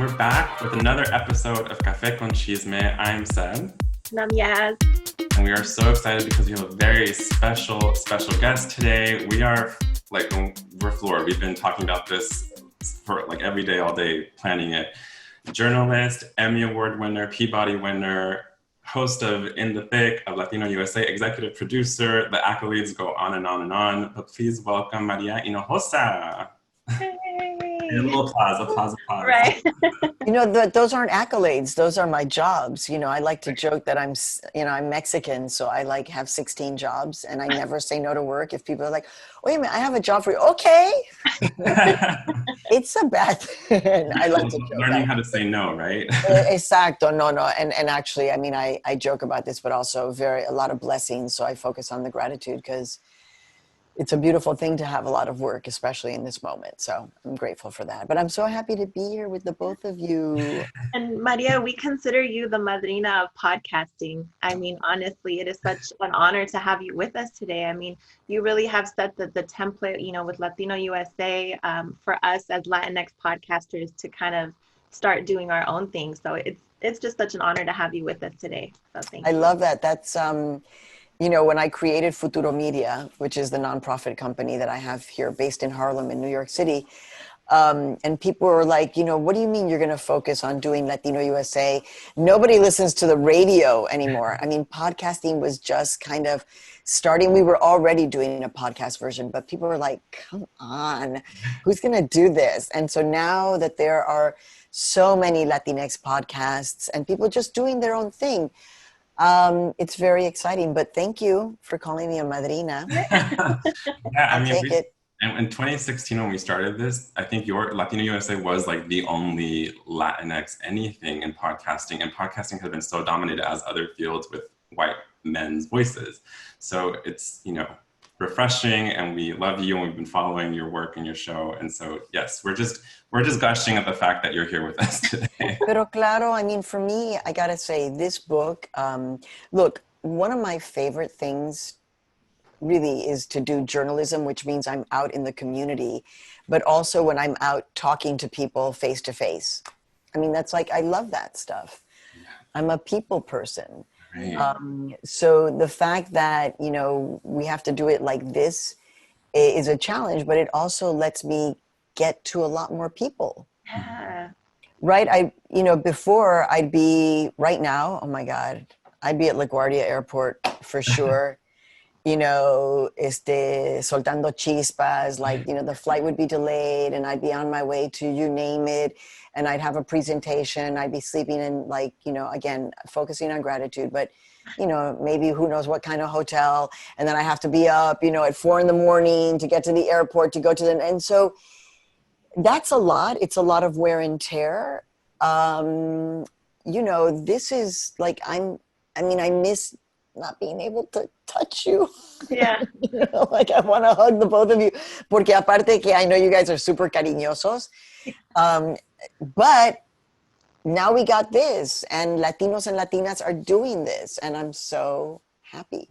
we're back with another episode of Café con Chisme. I'm Seb. And I'm Yaz. And we are so excited because we have a very special guest today. We're floored. We've been talking about this for every day, all day, planning it. Journalist, Emmy-award winner, Peabody winner, host of In the Thick of Latino USA, executive producer. The accolades go on and on and on. But please welcome Maria Hinojosa. Hey. A little applause. Right. Those aren't accolades. Those are my jobs. I like to joke that I'm Mexican, so I have 16 jobs and I never say no to work. If people are like, wait a minute, I have a job for you. Okay. It's a bad thing. I like to joke. Learning how to say no, right? Exacto. No. And actually, I joke about this, but also a lot of blessings. So I focus on the gratitude because it's a beautiful thing to have a lot of work, especially in this moment. So I'm grateful for that. But I'm so happy to be here with the both of you. And Maria, we consider you the madrina of podcasting. Honestly, it is such an honor to have you with us today. You really have set the template, with Latino USA for us as Latinx podcasters to kind of start doing our own thing. So it's just such an honor to have you with us today. So thank you. I love that. That's when I created Futuro Media, which is the nonprofit company that I have here based in Harlem in New York City, and people were like, what do you mean you're going to focus on doing Latino USA? Nobody listens to the radio anymore. Podcasting was just kind of starting. We were already doing a podcast version, but people were like, come on, who's going to do this? And so now that there are so many Latinx podcasts and people just doing their own thing, it's very exciting, but thank you for calling me a madrina. In 2016, when we started this, I think your Latino USA was the only Latinx anything in podcasting, and podcasting has been so dominated as other fields with white men's voices. So it's, refreshing, and we love you, and we've been following your work and your show. And so, yes, we're just gushing at the fact that you're here with us today. Pero claro, for me, I gotta say, this book, look, one of my favorite things really is to do journalism, which means I'm out in the community, but also when I'm out talking to people face to face. I love that stuff. Yeah. I'm a people person. Right. So the fact that, we have to do it like this is a challenge, but it also lets me get to a lot more people. Yeah. Right. Before I'd be right now, oh my God, I'd be at LaGuardia Airport for sure. Soltando chispas, the flight would be delayed and I'd be on my way to you name it. And I'd have a presentation. I'd be sleeping in again, focusing on gratitude, but, maybe who knows what kind of hotel. And then I have to be up, at 4 a.m. to get to the airport, to go to the, and so that's a lot. It's a lot of wear and tear. This is I miss not being able to touch you. Yeah. I want to hug the both of you. Porque aparte que I know you guys are super cariñosos. But now we got this, and Latinos and Latinas are doing this, and I'm so happy.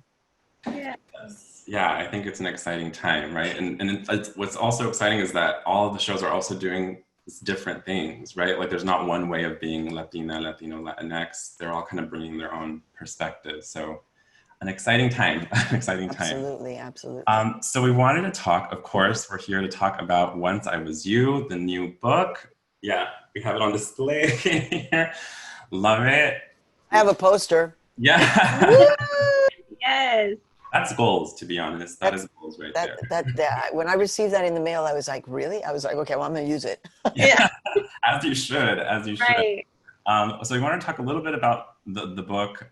Yeah. Yeah, I think it's an exciting time, right? And what's also exciting is that all of the shows are also doing different things, right? There's not one way of being Latina, Latino, Latinx. They're all kind of bringing their own perspective. So an exciting time, Absolutely. So we wanted to talk, of course, we're here to talk about Once I Was You, the new book. Yeah, we have it on display here. Love it. I have a poster. Yeah. Yes. That's goals, to be honest. That is goals right there. When I received that in the mail, I was like, really? I was like, okay, well, I'm going to use it. Yeah. As you should. Right. So we want to talk a little bit about the book.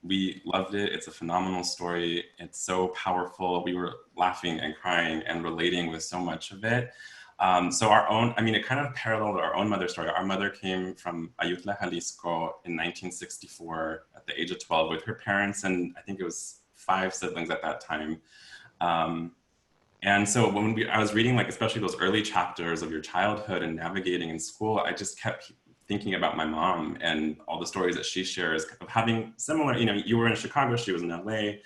We loved it. It's a phenomenal story. It's so powerful. We were laughing and crying and relating with so much of it. So it kind of paralleled our own mother story. Our mother came from Ayutla, Jalisco in 1964 at the age of 12 with her parents, and I think it was 5 siblings at that time. And so when I was reading, especially those early chapters of your childhood and navigating in school, I just kept thinking about my mom and all the stories that she shares of having similar, you were in Chicago, she was in LA.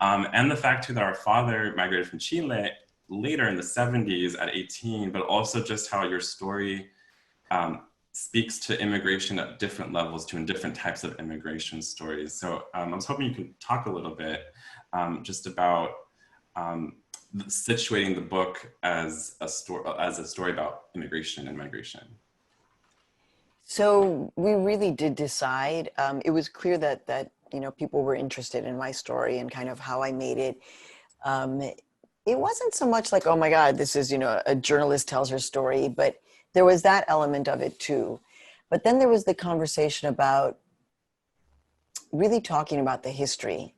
And the fact too that our father migrated from Chile later in the 70s at 18, but also just how your story speaks to immigration at different levels to in different types of immigration stories. So I was hoping you could talk a little bit just about situating the book as a story about immigration and migration. So we really did decide. It was clear that people were interested in my story and kind of how I made it. It wasn't so much like, oh my God, this is a journalist tells her story, but there was that element of it too. But then there was the conversation about really talking about the history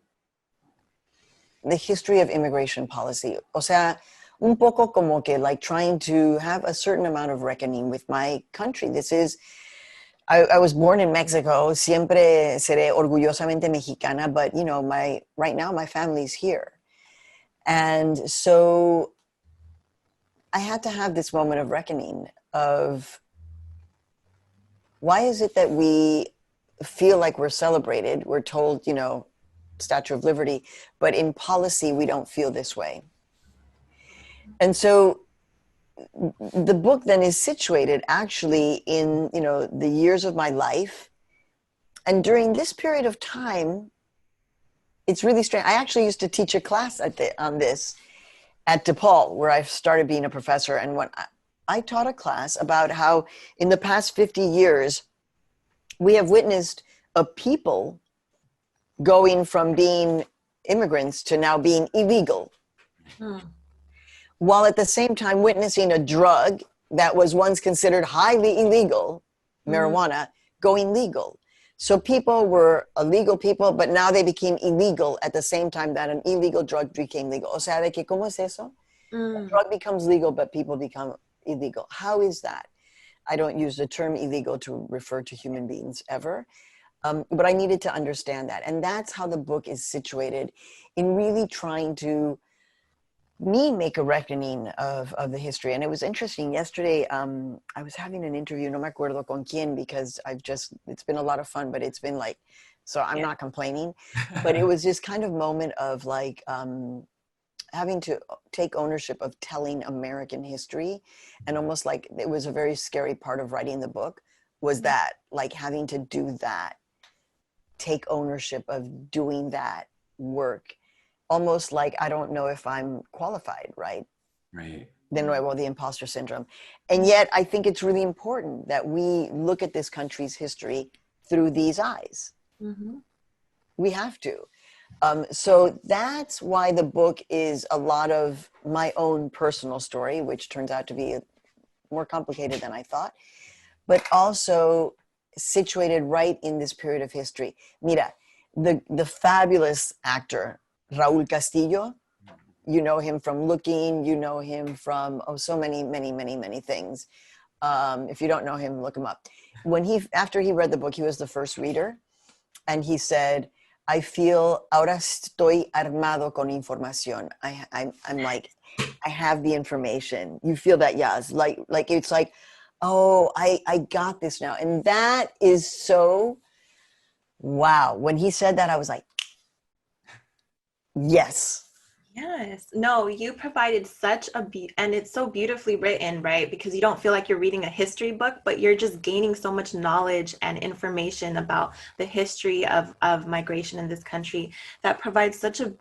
of immigration policy. O sea, un poco como que like trying to have a certain amount of reckoning with my country. I was born in Mexico, siempre seré orgullosamente mexicana, but right now my family's here. And so I had to have this moment of reckoning of why is it that we feel like we're celebrated? We're told, Statue of Liberty, but in policy, we don't feel this way. And so the book then is situated actually in, the years of my life. And during this period of time, it's really strange. I actually used to teach a class on this at DePaul, where I started being a professor. And when I taught a class about how in the past 50 years, we have witnessed a people going from being immigrants to now being illegal. While at the same time witnessing a drug that was once considered highly illegal, marijuana, going legal. So people were illegal people, but now they became illegal at the same time that an illegal drug became legal. O sea, de que ¿cómo es eso? A drug becomes legal, but people become illegal. How is that? I don't use the term illegal to refer to human beings ever. But I needed to understand that. And that's how the book is situated in really trying to make a reckoning of the history. And it was interesting. Yesterday, I was having an interview, no me acuerdo con quién, because it's been a lot of fun, but it's been like, so I'm not complaining. But it was this kind of moment of like having to take ownership of telling American history. And almost like it was a very scary part of writing the book was that, like having to do that. Take ownership of doing that work, almost like I don't know if I'm qualified, right? Right. De nuevo, the imposter syndrome. And yet I think it's really important that we look at this country's history through these eyes. We have to. So that's why the book is a lot of my own personal story, which turns out to be more complicated than I thought, but also situated right in this period of history. Mira, the fabulous actor, Raúl Castillo, you know him from Looking, you know him from, so many, many, many, many things. If you don't know him, look him up. After he read the book, he was the first reader, and he said, I feel, ahora estoy armado con información. I'm like, I have the information. You feel that, Yaz? Like it's like, oh, I got this now. And that is so, wow. When he said that, I was like, yes. Yes. No, you provided such and it's so beautifully written, right? Because you don't feel like you're reading a history book, but you're just gaining so much knowledge and information about the history of migration in this country that provides such a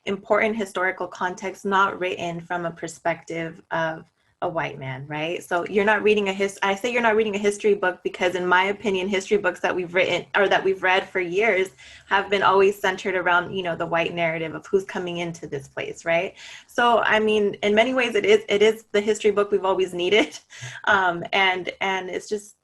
important historical context, not written from a perspective of a white man, right? So you're not reading I say you're not reading a history book because in my opinion, history books that we've written or that we've read for years have been always centered around, the white narrative of who's coming into this place, right? So, I mean, in many ways it is the history book we've always needed. And it's just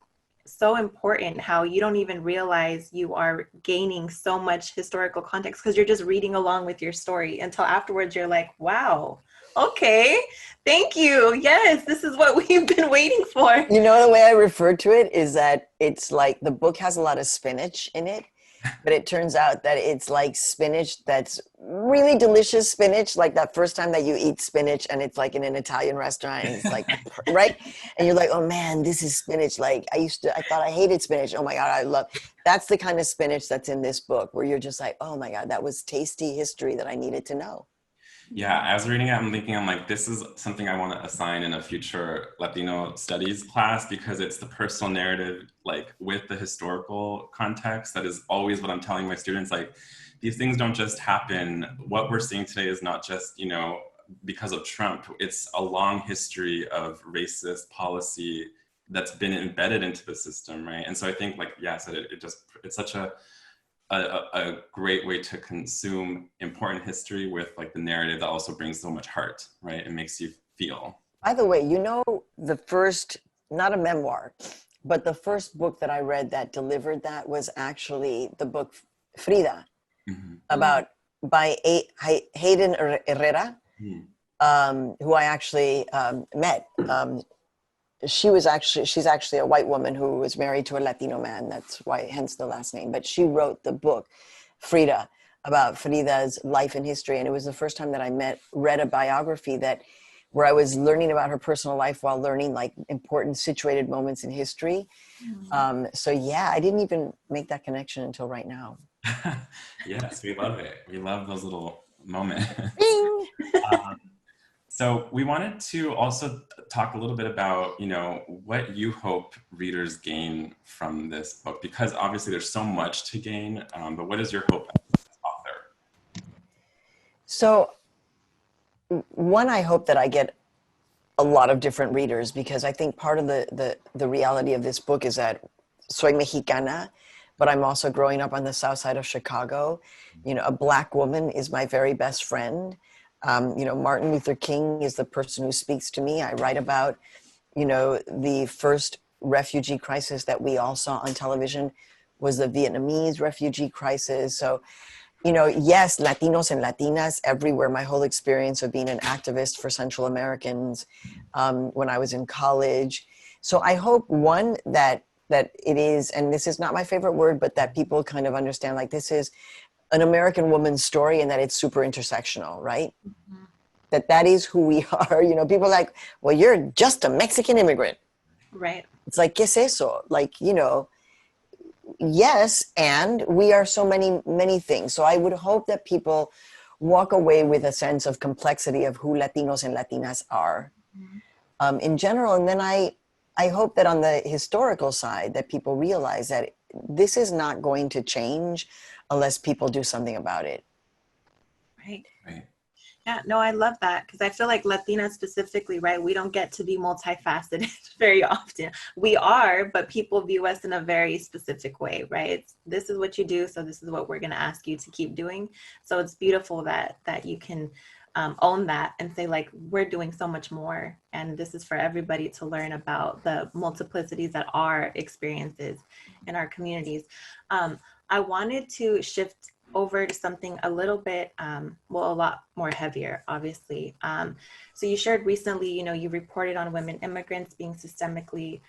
so important how you don't even realize you are gaining so much historical context because you're just reading along with your story until afterwards you're like, wow, okay, thank you. Yes, this is what we've been waiting for. You know, the way I refer to it is that it's like the book has a lot of spinach in it, but it turns out that it's like spinach that's really delicious spinach, like that first time that you eat spinach and it's like in an Italian restaurant and it's like, right? And you're like, oh man, this is spinach. Like I thought I hated spinach. Oh my God, that's the kind of spinach that's in this book where you're just like, oh my God, that was tasty history that I needed to know. Yeah, as reading it, I'm thinking, I'm like, this is something I want to assign in a future Latino studies class because it's the personal narrative, like with the historical context. That is always what I'm telling my students. Like, these things don't just happen. What we're seeing today is not just, you know, because of Trump. It's a long history of racist policy that's been embedded into the system, right? And so I think, like, yes, it's such a great way to consume important history with like the narrative that also brings so much heart, right? It makes you feel. By the way, you know, the first, not a memoir, but the first book that I read that delivered that was actually the book Frida, about by Hayden Herrera, who I actually met. She's actually a white woman who was married to a Latino man. That's why, hence the last name. But she wrote the book, Frida, about Frida's life and history. And it was the first time that I read a biography where I was learning about her personal life while learning like important situated moments in history. So yeah, I didn't even make that connection until right now. Yes, we love it. We love those little moments. So we wanted to also talk a little bit about, you know, what you hope readers gain from this book, because obviously there's so much to gain, but what is your hope as author? So one, I hope that I get a lot of different readers, because I think part of the reality of this book is that soy mexicana, but I'm also growing up on the south side of Chicago. You know, a Black woman is my very best friend. You know, Martin Luther King is the person who speaks to me. I write about, you know, the first refugee crisis that we all saw on television was the Vietnamese refugee crisis. So, you know, yes, Latinos and Latinas everywhere. My whole experience of being an activist for Central Americans when I was in college. So I hope, one, that it is, and this is not my favorite word, but that people kind of understand, like, this is an American woman's story and that it's super intersectional, right? That is who we are. You know, people are like, well, you're just a Mexican immigrant. Right. It's like, ¿qué es eso? Like, you know, yes, and we are so many, many things. So I would hope that people walk away with a sense of complexity of who Latinos and Latinas are in general. And then I hope that on the historical side that people realize that this is not going to change unless people do something about it. Right. Right. Yeah, no, I love that, because I feel like Latinas specifically, right, we don't get to be multifaceted very often. We are, but people view us in a very specific way, right? This is what you do, so this is what we're going to ask you to keep doing. So it's beautiful that you can own that and say, like, we're doing so much more, and this is for everybody to learn about the multiplicities that are experiences in our communities. I wanted to shift over to something a little bit, well, a lot more heavier, obviously. So you shared recently, you know, you reported on women immigrants being systemically,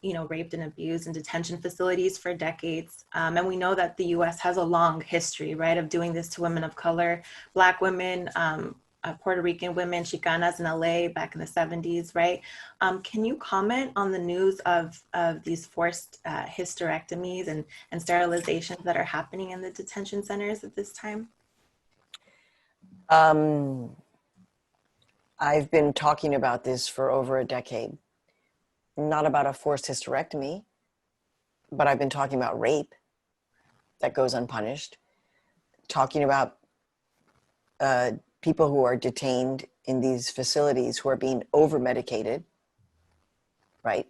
you know, raped and abused in detention facilities for decades. And we know that the US has a long history, right, of doing this to women of color, Black women, Puerto Rican women, Chicanas in LA back in the 70s, right? Can you comment on the news of these forced hysterectomies and sterilizations that are happening in the detention centers at this time? I've been talking about this for over a decade. Not about a forced hysterectomy, but I've been talking about rape that goes unpunished, talking about people who are detained in these facilities who are being over-medicated, right?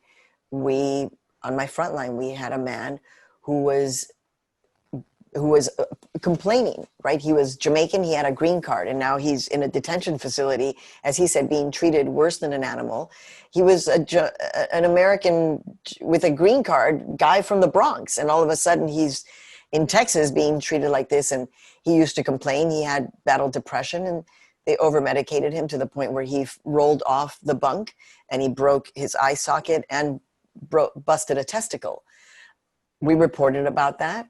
On my front line, we had a man who was complaining, right? He was Jamaican, he had a green card, and now he's in a detention facility, as he said, being treated worse than an animal. He was an American with a green card, guy from the Bronx, and all of a sudden he's in Texas being treated like this. And he used to complain. He had battled depression, and they over-medicated him to the point where he rolled off the bunk and he broke his eye socket and busted a testicle. We reported about that.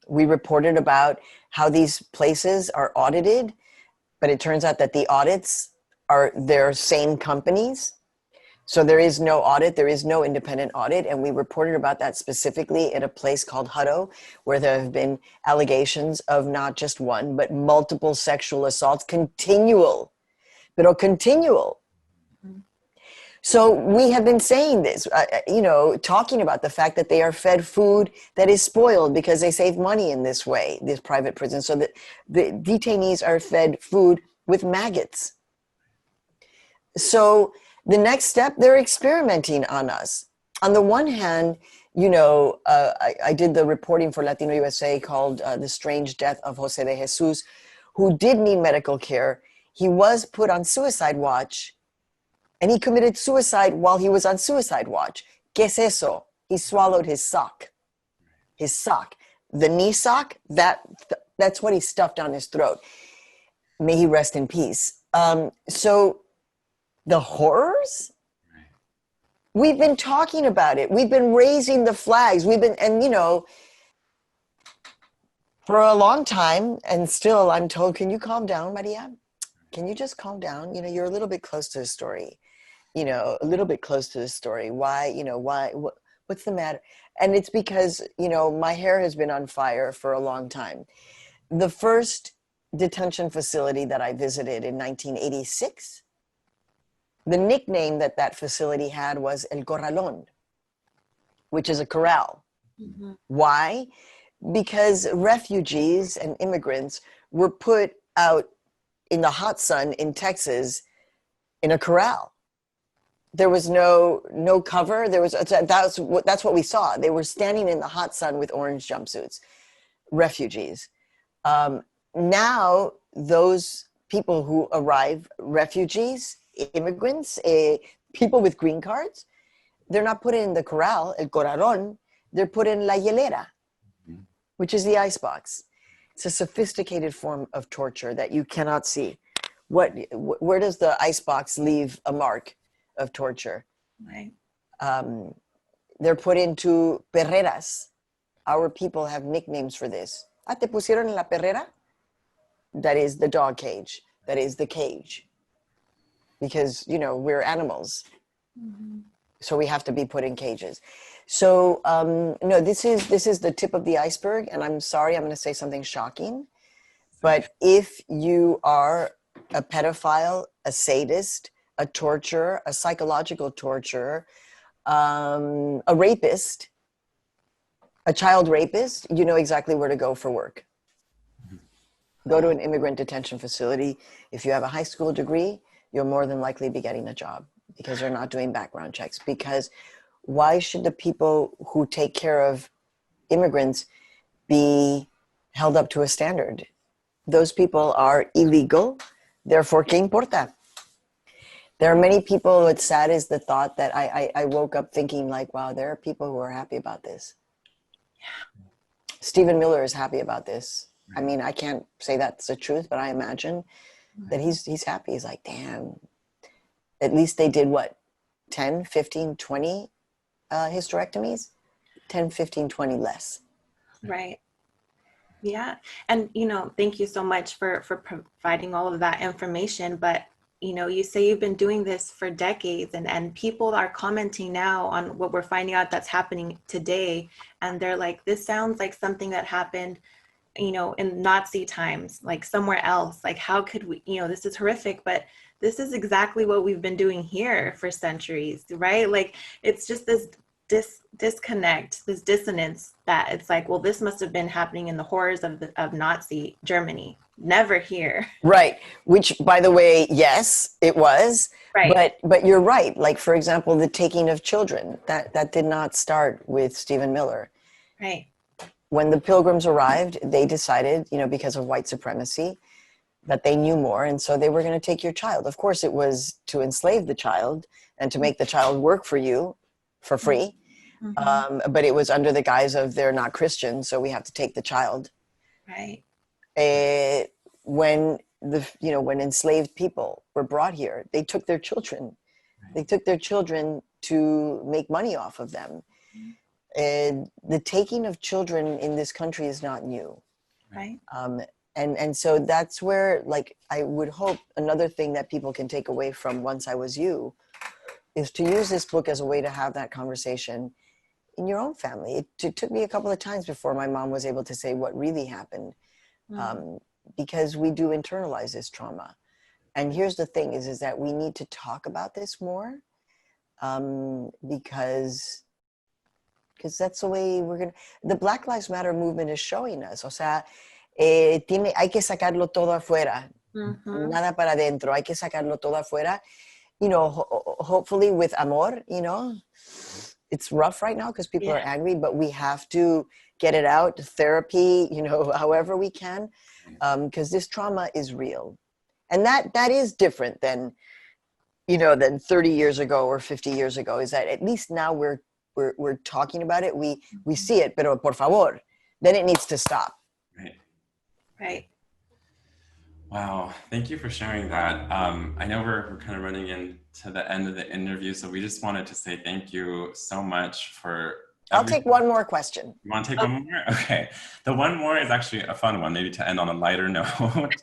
We reported about how these places are audited, but it turns out that the audits are their same companies. So there is no audit, there is no independent audit, and we reported about that specifically at a place called Hutto, where there have been allegations of not just one, but multiple sexual assaults, continual. So we have been saying this, talking about the fact that they are fed food that is spoiled because they save money in this way, these private prisons, so that the detainees are fed food with maggots. So the next step, they're experimenting on us. On the one hand, I did the reporting for Latino USA called The Strange Death of Jose de Jesus, who did need medical care. He was put on suicide watch, and he committed suicide while he was on suicide watch. ¿Qué es eso? He swallowed his sock. His sock. The knee sock, that's what he stuffed on his throat. May he rest in peace. So the horrors? We've been talking about it. We've been raising the flags. For a long time, and still I'm told, can you calm down, Maria? Can you just calm down? You're a little bit close to the story. Why, what's the matter? And it's because, my hair has been on fire for a long time. The first detention facility that I visited in 1986, the nickname that facility had was El Corralón, which is a corral. Mm-hmm. Why? Because refugees and immigrants were put out in the hot sun in Texas in a corral. There was no cover. That's what we saw. They were standing in the hot sun with orange jumpsuits, refugees. Now those people who arrive, refugees, immigrants, people with green cards, they're not put in the corral, el corralón, they're put in la hielera, which is the icebox. It's a sophisticated form of torture that you cannot see. Where does the icebox leave a mark of torture? Right. They're put into perreras. Our people have nicknames for this. Te pusieron en la perrera? That is the dog cage. That is the cage. Because, we're animals. Mm-hmm. So we have to be put in cages. So, no, this is the tip of the iceberg. And I'm sorry, I'm going to say something shocking. But if you are a pedophile, a sadist, a torturer, a psychological torturer, a rapist, a child rapist, you know exactly where to go for work. Go to an immigrant detention facility. If you have a high school degree, you'll more than likely be getting a job because they're not doing background checks. Because why should the people who take care of immigrants be held up to a standard? Those people are illegal. Therefore, ¿qué importa? There are many people, what's sad is the thought that I woke up thinking like, wow, there are people who are happy about this. Yeah. Stephen Miller is happy about this. I mean, I can't say that's the truth, but I imagine that he's happy. He's like, damn, at least they did what? 10, 15, 20 hysterectomies? 10, 15, 20 less. Right. Yeah. And, thank you so much for providing all of that information. But, you say you've been doing this for decades and people are commenting now on what we're finding out that's happening today. And they're like, this sounds like something that happened, in Nazi times, like somewhere else. Like, how could we, this is horrific, but this is exactly what we've been doing here for centuries, right? Like, it's just this disconnect, this dissonance that it's like, well, this must have been happening in the horrors of Nazi Germany, never here. Right. Which, by the way, yes, it was. Right. But you're right. Like, for example, the taking of children, that did not start with Stephen Miller. Right. When the Pilgrims arrived, they decided, because of white supremacy, that they knew more. And so they were going to take your child. Of course, it was to enslave the child and to make the child work for you for free. Mm-hmm. But it was under the guise of they're not Christian, so we have to take the child. Right. When enslaved people were brought here, they took their children. Right. They took their children to make money off of them. The taking of children in this country is not new. Right. And so that's where, like, I would hope another thing that people can take away from Once I Was You is to use this book as a way to have that conversation in your own family. It took me a couple of times before my mom was able to say what really happened, because we do internalize this trauma. And here's the thing is that we need to talk about this more, because that's the way the Black Lives Matter movement is showing us. O sea, hay que sacarlo todo afuera. Nada para adentro. Hay que sacarlo todo afuera. You know, hopefully with amor, you know. It's rough right now because people are angry, but we have to get it out, therapy, you know, however we can, because this trauma is real. And that is different than, you know, than 30 years ago or 50 years ago, is that at least now we're talking about it. We see it, pero por favor, then it needs to stop. Right. Wow, thank you for sharing that. I know we're kind of running into the end of the interview, so we just wanted to say thank you so much for I'll take one more question. You want to take one more? Okay. The one more is actually a fun one, maybe to end on a lighter note.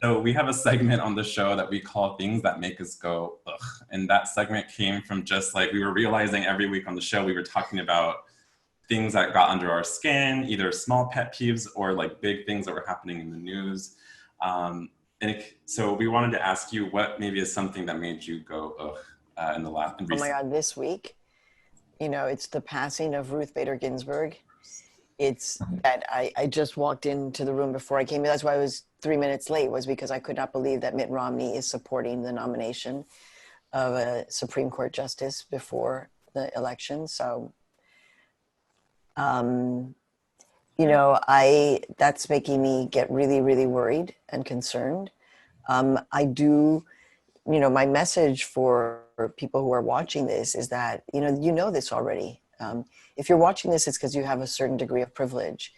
So we have a segment on the show that we call Things That Make Us Go, ugh. And that segment came from just like, we were realizing every week on the show, we were talking about things that got under our skin, either small pet peeves or like big things that were happening in the news. So we wanted to ask you what maybe is something that made you go, ugh, in recent. Oh my God, this week, you know, it's the passing of Ruth Bader Ginsburg. It's that I just walked into the room before I came in. That's why I was 3 minutes late, was because I could not believe that Mitt Romney is supporting the nomination of a Supreme Court justice before the election. So, you know, that's making me get really, really worried and concerned. I do, you know, my message for people who are watching this is that, you know this already. If you're watching this, it's because you have a certain degree of privilege.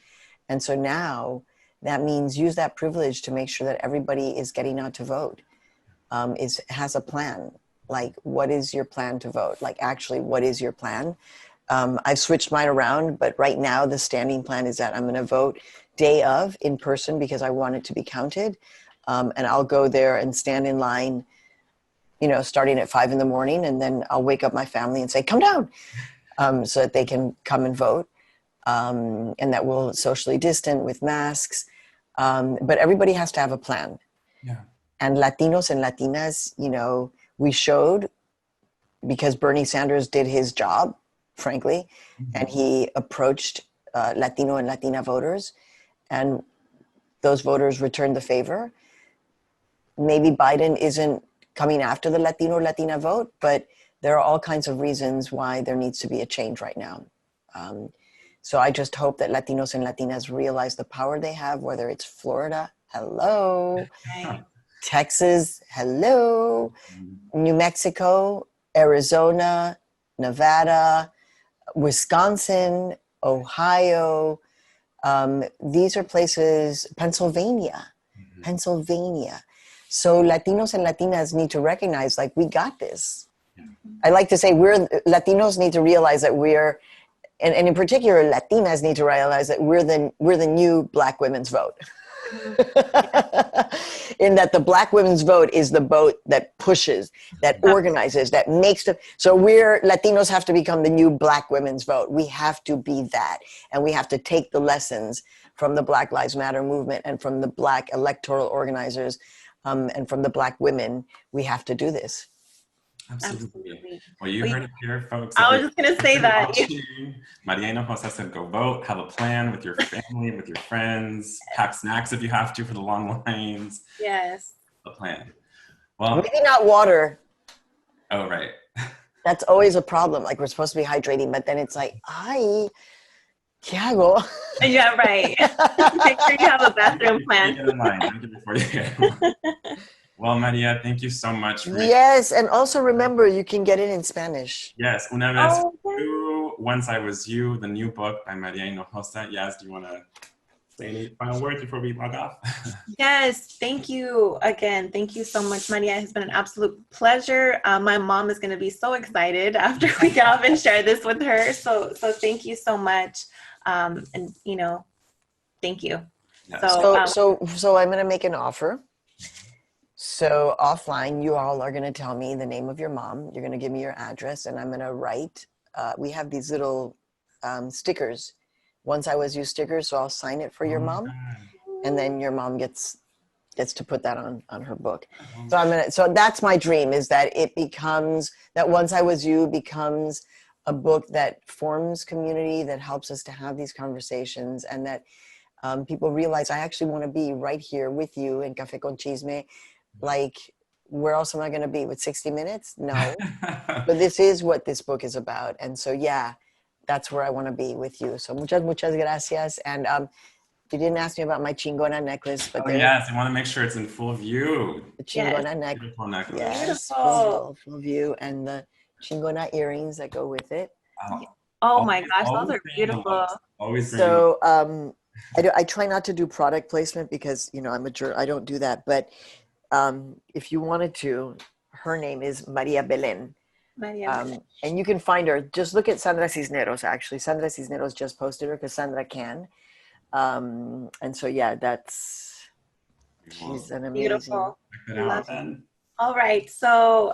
And so now that means use that privilege to make sure that everybody is getting out to vote, has a plan. Like, what is your plan to vote? Like, actually, what is your plan? I've switched mine around, but right now the standing plan is that I'm going to vote day of in person because I want it to be counted. And I'll go there and stand in line, you know, starting at 5 a.m, and then I'll wake up my family and say, come down, so that they can come and vote. And that we'll socially distant with masks. But everybody has to have a plan. Yeah. And Latinos and Latinas, you know, we showed, because Bernie Sanders did his job, frankly, and he approached Latino and Latina voters, and those voters returned the favor. Maybe Biden isn't coming after the Latino or Latina vote, but there are all kinds of reasons why there needs to be a change right now. So I just hope that Latinos and Latinas realize the power they have, whether it's Florida, hello, Right. Texas, hello, New Mexico, Arizona, Nevada, Wisconsin, Ohio. These are places, Pennsylvania. So Latinos and Latinas need to recognize, like, we got this. I like to say Latinos need to realize that we're, and in particular, Latinas need to realize that we're the new Black women's vote. In that the Black women's vote is the vote that pushes, that organizes, that makes so Latinos have to become the new Black women's vote. We have to be that. And we have to take the lessons from the Black Lives Matter movement and from the Black electoral organizers, and from the Black women. We have to do this. Absolutely. Well, you heard it here, folks. I was just going to say that. Maria Hinojosa said, go vote, have a plan with your family, with your friends, pack snacks if you have to for the long lines. Yes. A plan. Well, maybe not water. Oh, right. That's always a problem. Like, we're supposed to be hydrating, but then it's like, ay, ¿qué hago? Yeah, right. Make sure you have a bathroom plan. Well, Maria, thank you so much. Yes, and also remember, you can get it in Spanish. Yes, Una Vez Fui Tú, Once I Was You, the new book by Maria Hinojosa. Yes, do you want to say any final words before we log off? Yes, thank you again. Thank you so much, Maria. It has been an absolute pleasure. My mom is going to be so excited after we get off and share this with her. So thank you so much. And, you know, thank you. Yes. So I'm going to make an offer. So offline, you all are going to tell me the name of your mom. You're going to give me your address, and I'm going to write. We have these little stickers. Once I was you stickers, so I'll sign it for your mom, and then your mom gets to put that on her book. So that's my dream, is that it becomes, that Once I Was You becomes a book that forms community, that helps us to have these conversations, and that people realize I actually want to be right here with you in Café con Chisme. Like, where else am I going to be? With 60 Minutes? No. But this is what this book is about. And so, yeah, that's where I want to be with you. So muchas gracias. And you didn't ask me about my chingona necklace, but yes, I want to make sure it's in full view. The chingona necklace. Yes, full view, and the chingona earrings that go with it. Oh my gosh, those are beautiful. Always. So I try not to do product placement because, I'm I don't do that. But if you wanted to, her name is Maria Belén. And you can find her. Just look at Sandra Cisneros, actually. Sandra Cisneros just posted her because Sandra can. And so, yeah, she's an amazing. Beautiful. All right. So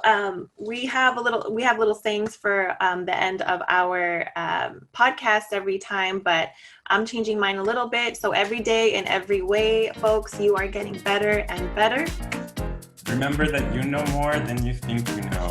we have little sayings for the end of our podcast every time, but I'm changing mine a little bit. So every day in every way, folks, you are getting better and better. Remember that you know more than you think you know.